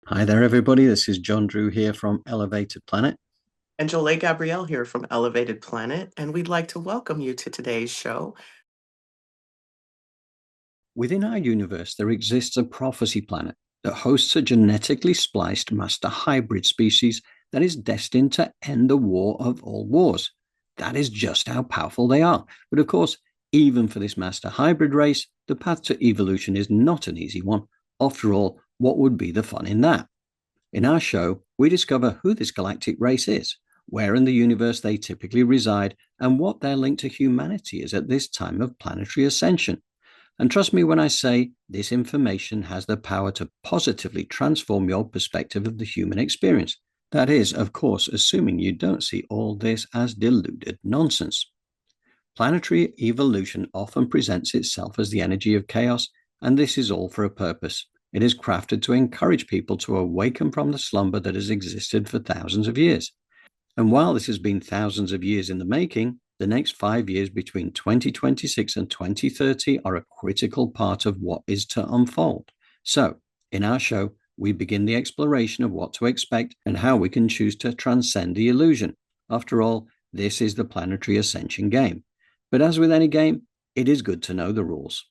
Hi there, everybody. This is John Drew here from Elevated Planet. And Jolé Gabrielle here from Elevated Planet, and we'd like to welcome you to today's show. Within our universe, there exists a prophecy planet that hosts a genetically spliced master hybrid species that is destined to end the war of all wars. That is just how powerful they are. But of course, even for this master hybrid race, the path to evolution is not an easy one. After all, what would be the fun in that? In our show, we discover who this galactic race is, where in the universe they typically reside, and what their link to humanity is at this time of planetary ascension. And trust me when I say this information has the power to positively transform your perspective of the human experience. That is, of course, assuming you don't see all this as deluded nonsense. Planetary evolution often presents itself as the energy of chaos, and this is all for a purpose. It is crafted to encourage people to awaken from the slumber that has existed for thousands of years. And while this has been thousands of years in the making, the next 5 years between 2026 and 2030 are a critical part of what is to unfold. So, in our show, we begin the exploration of what to expect and how we can choose to transcend the illusion. After all, this is the planetary ascension game. But as with any game, it is good to know the rules.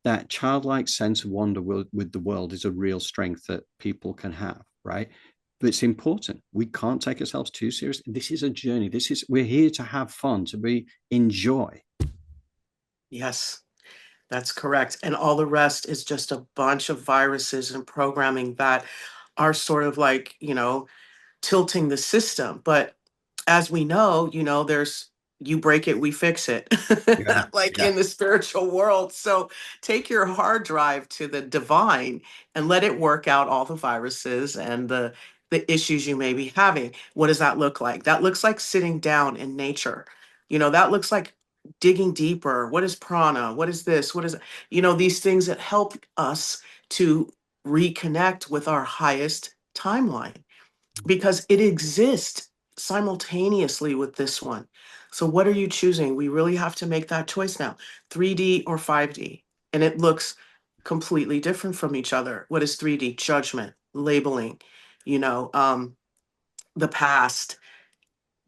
That childlike sense of wonder with the world is a real strength that people can have, right? But it's important. We can't take ourselves too seriously. This is a journey. We're here to have fun, to be enjoy. Yes, that's correct. And all the rest is just a bunch of viruses and programming that are sort of like, tilting the system. But as we know, there's you break it, we fix it, Yeah, like yeah. in the spiritual world. So take your hard drive to the divine and let it work out all the viruses and the issues you may be having. What does that look like? That looks like sitting down in nature. That looks like digging deeper. What is prana? What is this? What is, these things that help us to reconnect with our highest timeline because it exists simultaneously with this one. So, what are you choosing? We really have to make that choice now, 3D or 5D. And it looks completely different from each other. What is 3D? Judgment, labeling, you know, um, the past,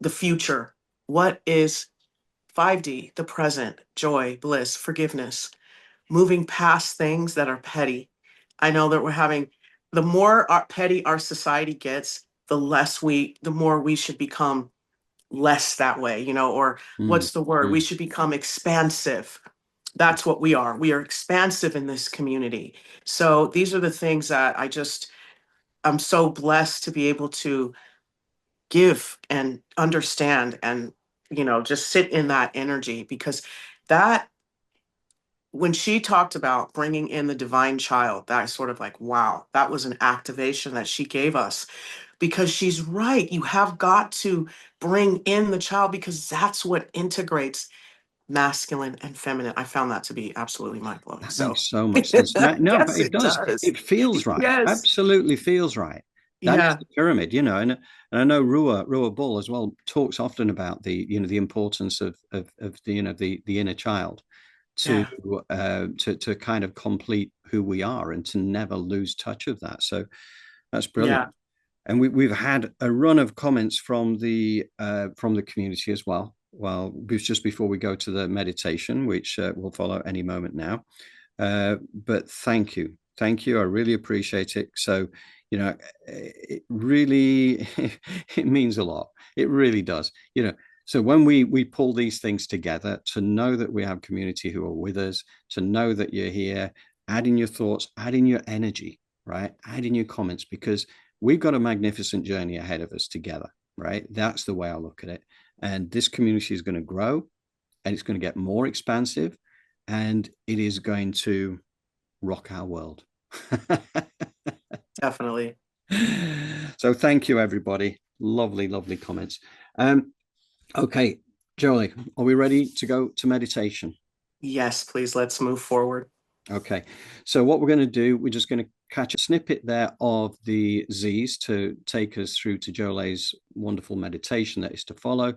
the future. What is 5D? The present, joy, bliss, forgiveness, moving past things that are petty. I know that we're having the more petty our society gets, the more we should become less that way, or Mm, what's the word? We mm. should become expansive. That's what we are. We are expansive in this community. So these are the things that I'm so blessed to be able to give and understand and, just sit in that energy because that when she talked about bringing in the divine child, that I sort of like, wow, that was an activation that she gave us because she's right. You have got to bring in the child because that's what integrates masculine and feminine. I found that to be absolutely mind blowing. That So, makes so much sense. No, but yes, it it does. does. It feels right. Yes. Absolutely feels right. That is Yeah. the pyramid, and I know Rua Bull as well talks often about the importance of the inner child to Yeah. to kind of complete who we are and to never lose touch of that. So that's brilliant. Yeah. And we've had a run of comments from the community as well. Well, just before we go to the meditation, which will follow any moment now. But thank you. I really appreciate it. So, it really it means a lot. It really does. So when we pull these things together, to know that we have community who are with us, to know that you're here, add in your thoughts, add in your energy, right? Add in your comments because we've got a magnificent journey ahead of us together, right? That's the way I look at it. And this community is going to grow and it's going to get more expansive and it is going to rock our world. Definitely. So thank you, everybody. Lovely, lovely comments. Okay, Jolly, are we ready to go to meditation? Yes, please. Let's move forward. Okay, so what we're going to do, we're just going to catch a snippet there of the Z's to take us through to Jolé's wonderful meditation that is to follow.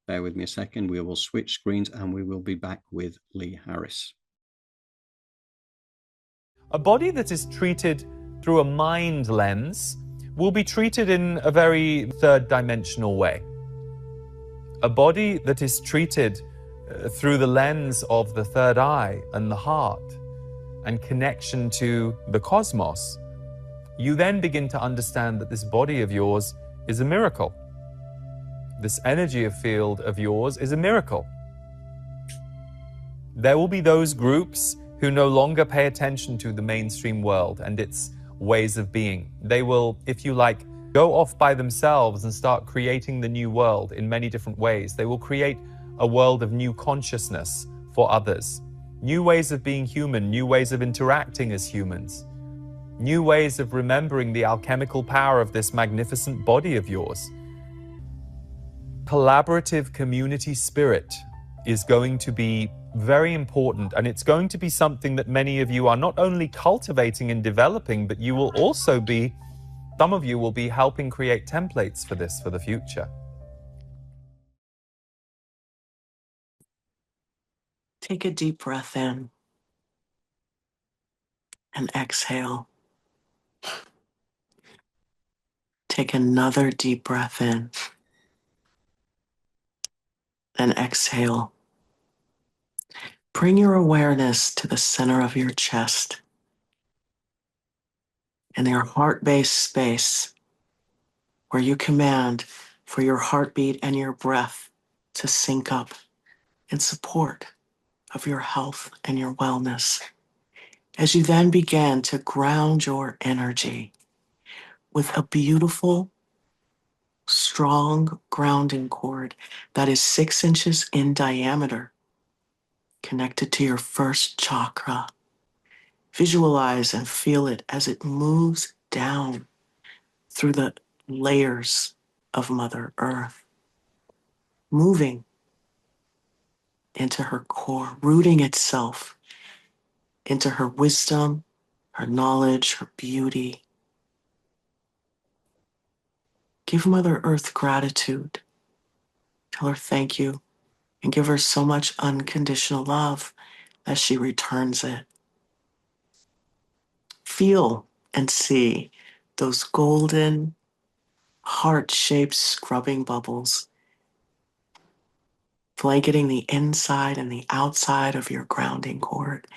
Bear with me a second. We will switch screens and we will be back with Lee Harris. A body that is treated through a mind lens will be treated in a very third-dimensional way. A body that is treated through the lens of the third eye and the heart and connection to the cosmos, you then begin to understand that this body of yours is a miracle. This energy field of yours is a miracle. There will be those groups who no longer pay attention to the mainstream world and its ways of being. They will, if you like, go off by themselves and start creating the new world in many different ways. They will create a world of new consciousness for others, new ways of being human, new ways of interacting as humans, new ways of remembering the alchemical power of this magnificent body of yours. Collaborative community spirit is going to be very important, and it's going to be something that many of you are not only cultivating and developing, but you will also be, some of you will be helping create templates for this for the future. Take a deep breath in and exhale. Take another deep breath in and exhale. Bring your awareness to the center of your chest and your heart-based space where you command for your heartbeat and your breath to sync up in support of your health and your wellness. As you then begin to ground your energy with a beautiful, strong grounding cord that is 6 inches in diameter, connected to your first chakra. Visualize and feel it as it moves down through the layers of Mother Earth, moving into her core, rooting itself into her wisdom, her knowledge, her beauty. Give Mother Earth gratitude. Tell her thank you and give her so much unconditional love as she returns it. Feel and see those golden, heart-shaped scrubbing bubbles blanketing the inside and the outside of your grounding cord.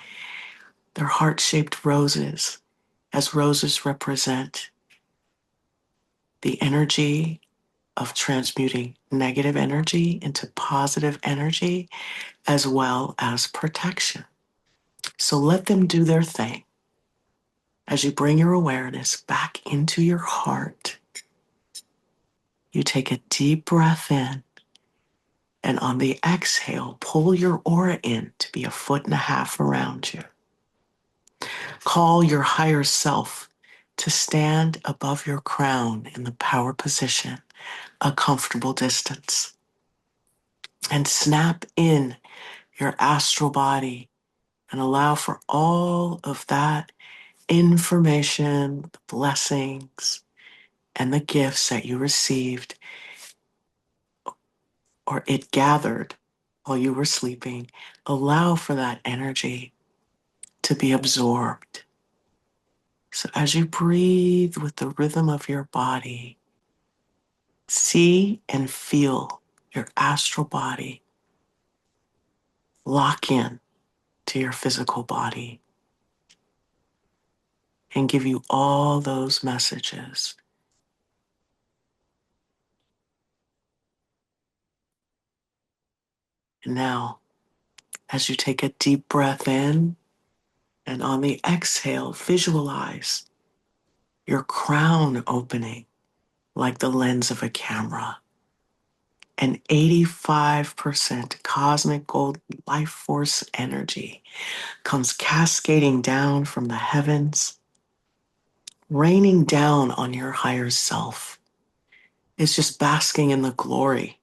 They're heart-shaped roses, as roses represent the energy of transmuting negative energy into positive energy, as well as protection. So let them do their thing. As you bring your awareness back into your heart, you take a deep breath in, and on the exhale, pull your aura in to be 1.5 feet around you. Call your higher self to stand above your crown in the power position, a comfortable distance, and snap in your astral body and allow for all of that information, the blessings, and the gifts that you received or it gathered while you were sleeping. Allow for that energy to be absorbed. So as you breathe with the rhythm of your body, see and feel your astral body lock in to your physical body and give you all those messages. And now, as you take a deep breath in and on the exhale, visualize your crown opening like the lens of a camera. And 85% cosmic gold life force energy comes cascading down from the heavens, raining down on your higher self. It's just basking in the glory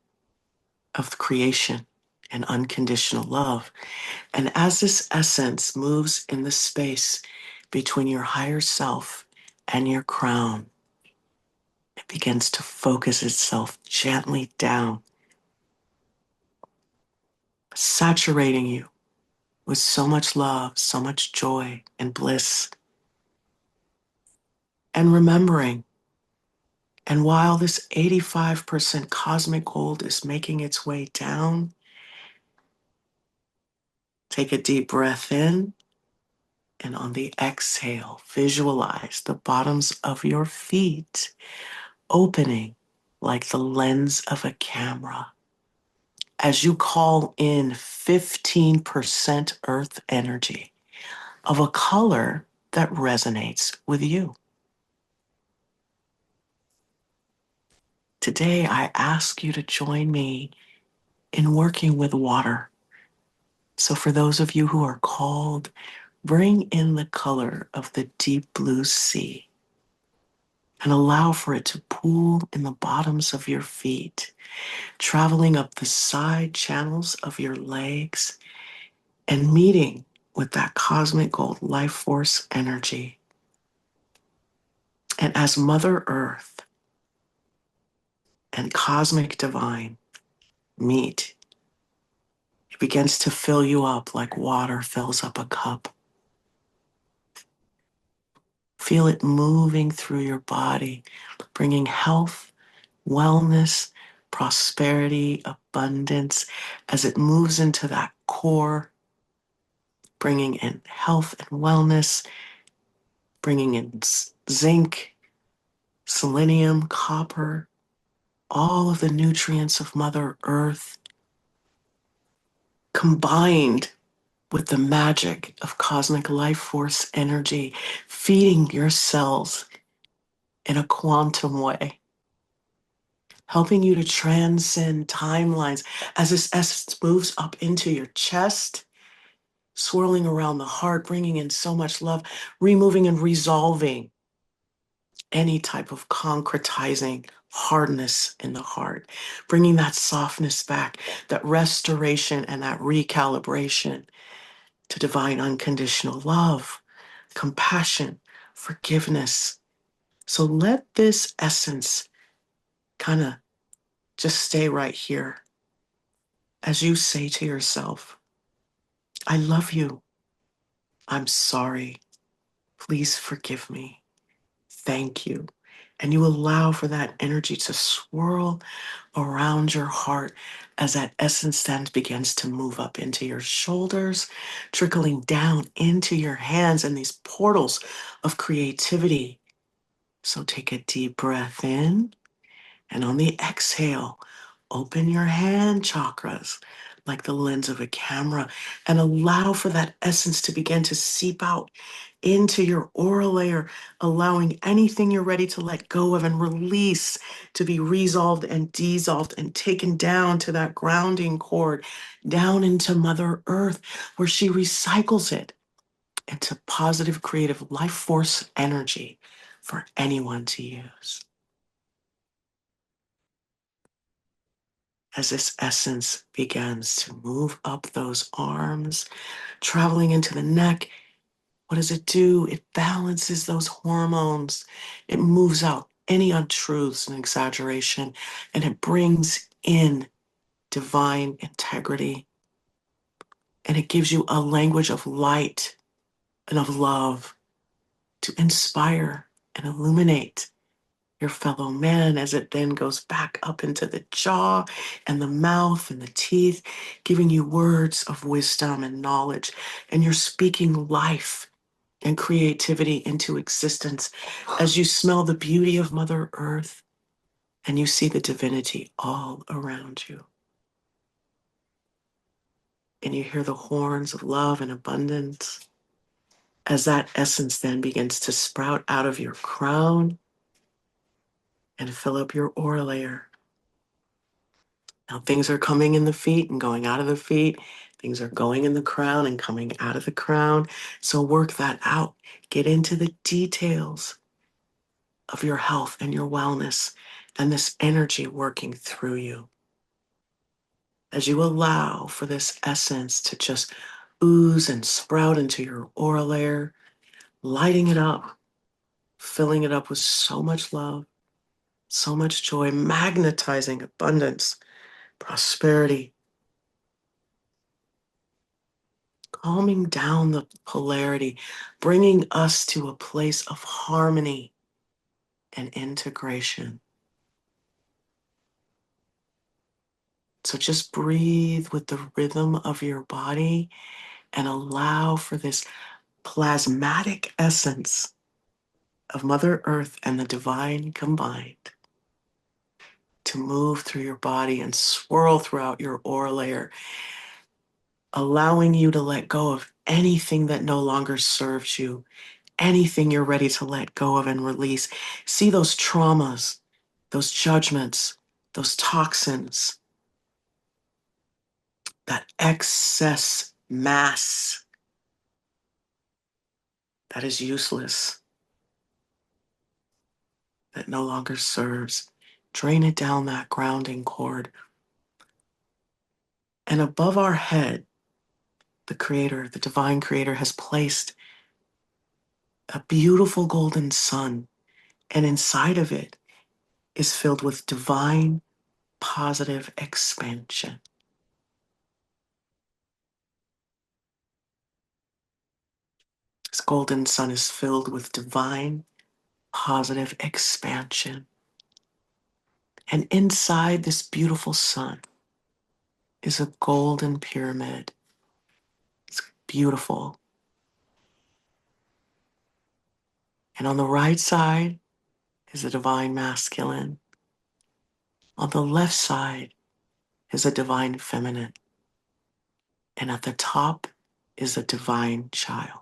of creation and unconditional love. And as this essence moves in the space between your higher self and your crown, it begins to focus itself gently down, saturating you with so much love, so much joy and bliss. and remembering. And while this 85% cosmic gold is making its way down, take a deep breath in, and on the exhale, visualize the bottoms of your feet opening like the lens of a camera. As you call in 15% earth energy of a color that resonates with you. Today, I ask you to join me in working with water. So for those of you who are called, bring in the color of the deep blue sea and allow for it to pool in the bottoms of your feet, traveling up the side channels of your legs and meeting with that cosmic gold life force energy. And as Mother Earth and cosmic divine meet, it begins to fill you up like water fills up a cup. Feel it moving through your body, bringing health, wellness, prosperity, abundance as it moves into that core, bringing in health and wellness, bringing in zinc, selenium, copper, all of the nutrients of Mother Earth, combined with the magic of cosmic life force energy, feeding your cells in a quantum way, helping you to transcend timelines as this essence moves up into your chest, swirling around the heart, bringing in so much love, removing and resolving any type of concretizing hardness in the heart, bringing that softness back, that restoration and that recalibration to divine unconditional love, compassion, forgiveness. So let this essence kind of just stay right here as you say to yourself, I love you. I'm sorry. Please forgive me. Thank you. And you allow for that energy to swirl around your heart as that essence then begins to move up into your shoulders, trickling down into your hands and these portals of creativity. So take a deep breath in, and on the exhale, open your hand chakras like the lens of a camera and allow for that essence to begin to seep out into your aura layer, allowing anything you're ready to let go of and release to be resolved and dissolved and taken down to that grounding cord, down into Mother Earth, where she recycles it into positive, creative life force energy for anyone to use. As this essence begins to move up those arms, traveling into the neck, what does it do? It balances those hormones. It moves out any untruths and exaggeration, and it brings in divine integrity. And it gives you a language of light and of love to inspire and illuminate your fellow man as it then goes back up into the jaw and the mouth and the teeth, giving you words of wisdom and knowledge. And you're speaking life and creativity into existence as you smell the beauty of Mother Earth and you see the divinity all around you. And you hear the horns of love and abundance as that essence then begins to sprout out of your crown and fill up your aura layer. Now things are coming in the feet and going out of the feet. Things are going in the crown and coming out of the crown. So work that out. Get into the details of your health and your wellness and this energy working through you. As you allow for this essence to just ooze and sprout into your aura layer, lighting it up, filling it up with so much love, so much joy, magnetizing abundance, prosperity, calming down the polarity, bringing us to a place of harmony and integration. So just breathe with the rhythm of your body and allow for this plasmatic essence of Mother Earth and the divine combined to move through your body and swirl throughout your aura layer, allowing you to let go of anything that no longer serves you, anything you're ready to let go of and release. See those traumas, those judgments, those toxins, that excess mass that is useless, that no longer serves. Drain it down that grounding cord. And above our head, the Creator, the Divine Creator, has placed a beautiful golden sun. And inside of it is filled with divine positive expansion. This golden sun is filled with divine positive expansion. And inside this beautiful sun is a golden pyramid. It's beautiful. And on the right side is a divine masculine. On the left side is a divine feminine. And at the top is a divine child.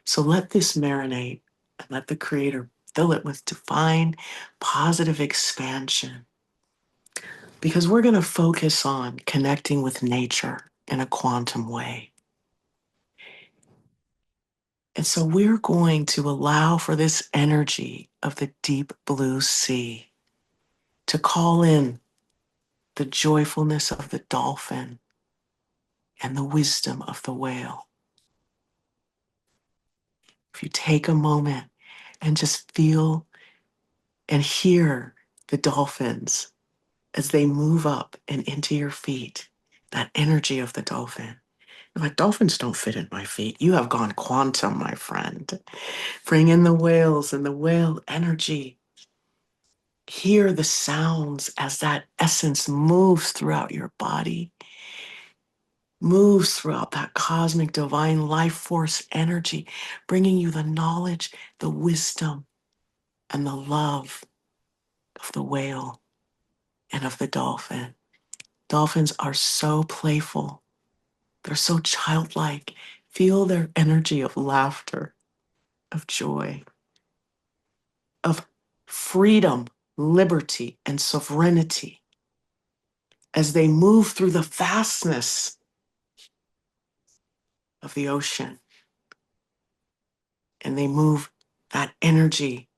So let this marinate and let the Creator fill it with divine positive expansion. Because we're going to focus on connecting with nature in a quantum way. And so we're going to allow for this energy of the deep blue sea to call in the joyfulness of the dolphin and the wisdom of the whale. If you take a moment and just feel and hear the dolphins as they move up and into your feet, that energy of the dolphin. You're like, dolphins don't fit in my feet. You have gone quantum, my friend. Bring in the whales and the whale energy. Hear the sounds as that essence moves throughout your body, moves throughout that cosmic divine life force energy, bringing you the knowledge, the wisdom, and the love of the whale and of the dolphin. Dolphins are so playful. They're so childlike. Feel their energy of laughter, of joy, of freedom, liberty, and sovereignty as they move through the vastness of the ocean. And they move that energy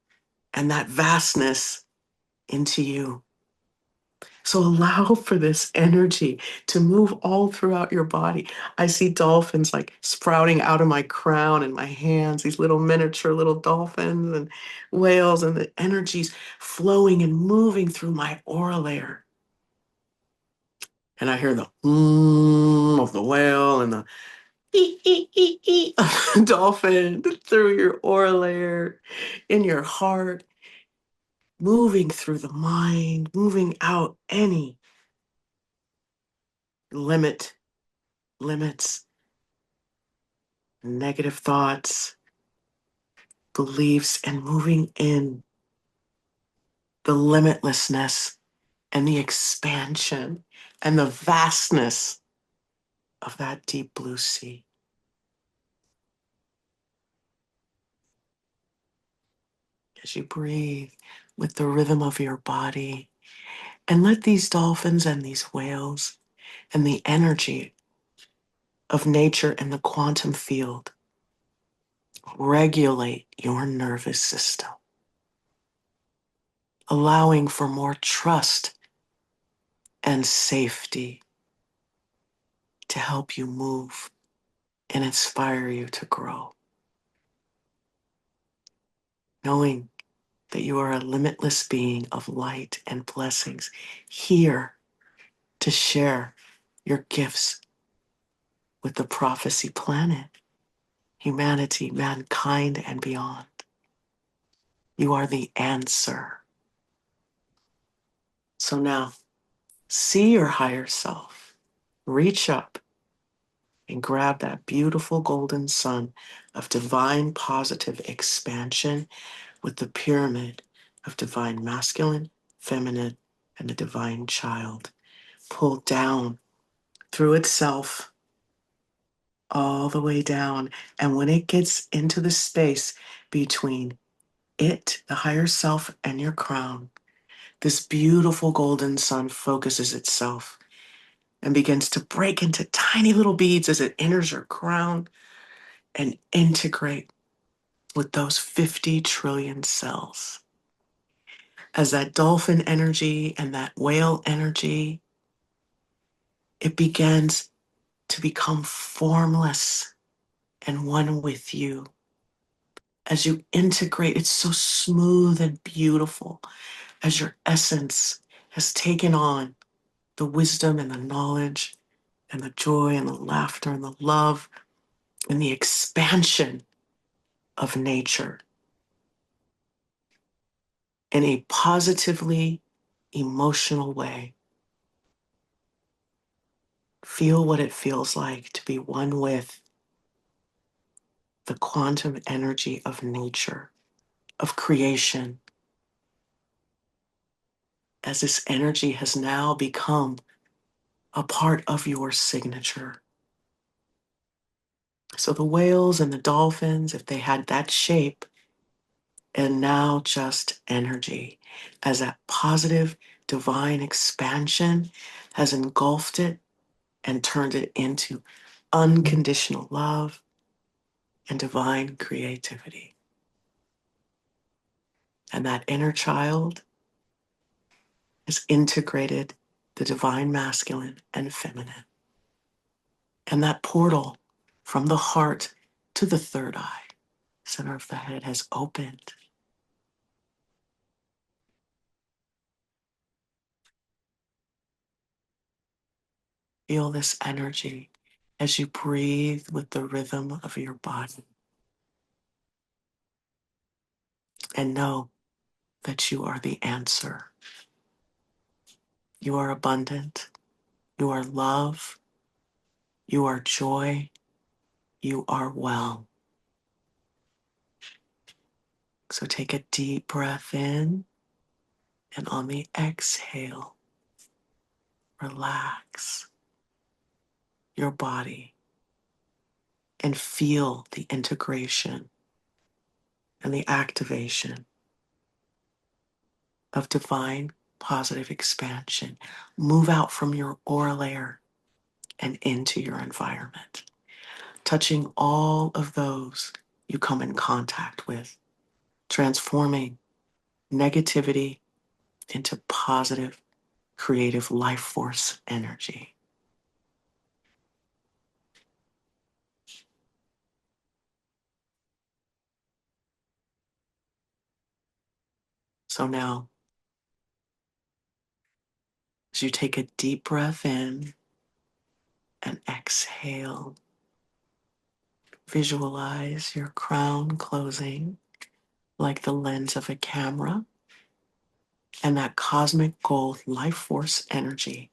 and that vastness into you. So allow for this energy to move all throughout your body. I see dolphins like sprouting out of my crown and my hands, these little miniature little dolphins and whales, and the energies flowing and moving through my aura layer. And I hear the of the whale and the of the dolphin through your aura layer, in your heart, moving through the mind, moving out any limits, negative thoughts, beliefs, and moving in the limitlessness and the expansion and the vastness of that deep blue sea. As you breathe with the rhythm of your body, and let these dolphins and these whales and the energy of nature and the quantum field regulate your nervous system, allowing for more trust and safety to help you move and inspire you to grow. Knowing that you are a limitless being of light and blessings, here to share your gifts with the prophecy planet, humanity, mankind, and beyond. You are the answer. So now, see your higher self. Reach up and grab that beautiful golden sun of divine positive expansion with the pyramid of divine masculine, feminine, and the divine child. Pull down through itself all the way down. And when it gets into the space between it, the higher self, and your crown, this beautiful golden sun focuses itself and begins to break into tiny little beads as it enters your crown and integrate with those 50 trillion cells. As that dolphin energy and that whale energy, it begins to become formless and one with you. As you integrate, it's so smooth and beautiful as your essence has taken on the wisdom and the knowledge and the joy and the laughter and the love and the expansion of nature in a positively emotional way. Feel what it feels like to be one with the quantum energy of nature, of creation, as this energy has now become a part of your signature. So the whales and the dolphins, if they had that shape, and now just energy, as that positive divine expansion has engulfed it and turned it into unconditional love and divine creativity. And that inner child has integrated the divine masculine and feminine. And that portal from the heart to the third eye, center of the head, has opened. Feel this energy as you breathe with the rhythm of your body. And know that you are the answer. You are abundant. You are love. You are joy. You are well. So take a deep breath in, and on the exhale, relax your body and feel the integration and the activation of divine positive expansion. Move out from your aura layer and into your environment, touching all of those you come in contact with, transforming negativity into positive, creative life force energy. So now, as you take a deep breath in and exhale, visualize your crown closing like the lens of a camera, and that cosmic gold life force energy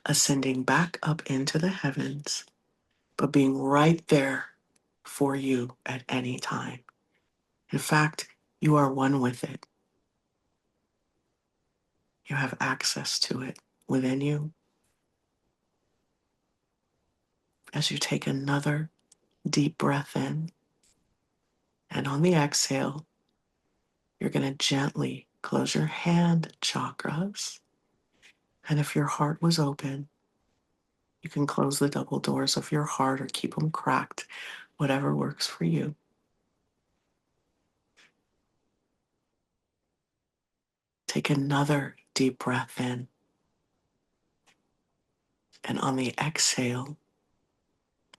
ascending back up into the heavens, but being right there for you at any time. In fact, you are one with it. You have access to it within you. As you take another deep breath in, and on the exhale, you're going to gently close your hand chakras. And if your heart was open, you can close the double doors of your heart or keep them cracked, whatever works for you. Take another deep breath in. And on the exhale,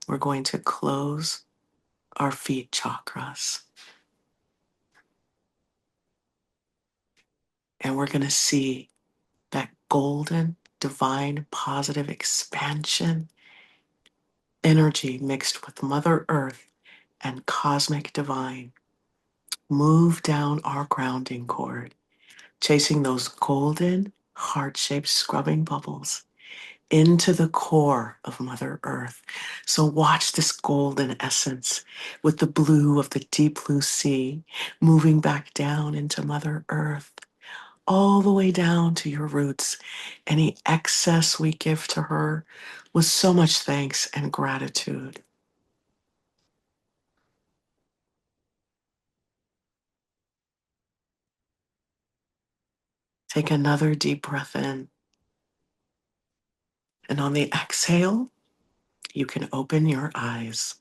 we're going to close our feet chakras. And we're going to see that golden, divine, positive expansion energy mixed with Mother Earth and cosmic divine move down our grounding cord, chasing those golden, heart-shaped scrubbing bubbles into the core of Mother Earth. So watch this golden essence with the blue of the deep blue sea moving back down into Mother Earth, all the way down to your roots. Any excess we give to her with so much thanks and gratitude. Take another deep breath in. And on the exhale, you can open your eyes.